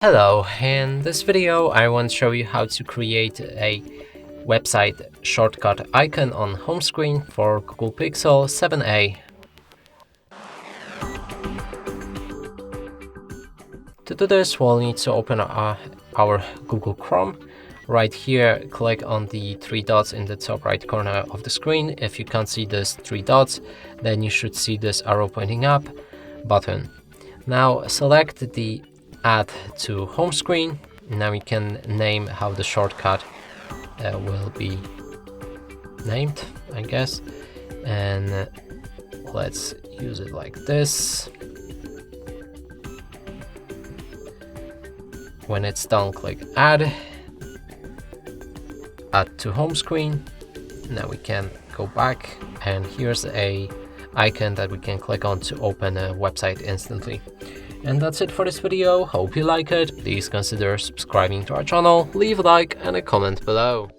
Hello, in this video I want to show you how to create a website shortcut icon on home screen for Google Pixel 7a. To do this, we'll need to open our Google Chrome. Right here, click on the three dots in the top right corner of the screen. If you can't see these three dots, then you should see this arrow pointing up button. Now select the Add to home screen. Now we can name how the shortcut will be named, I guess, and let's use it like this. When it's done, click add to home screen. Now we can go back, and here's a icon that we can click on to open a website instantly. And that's it for this video. Hope you like it. Please consider subscribing to our channel, leave a like and a comment below.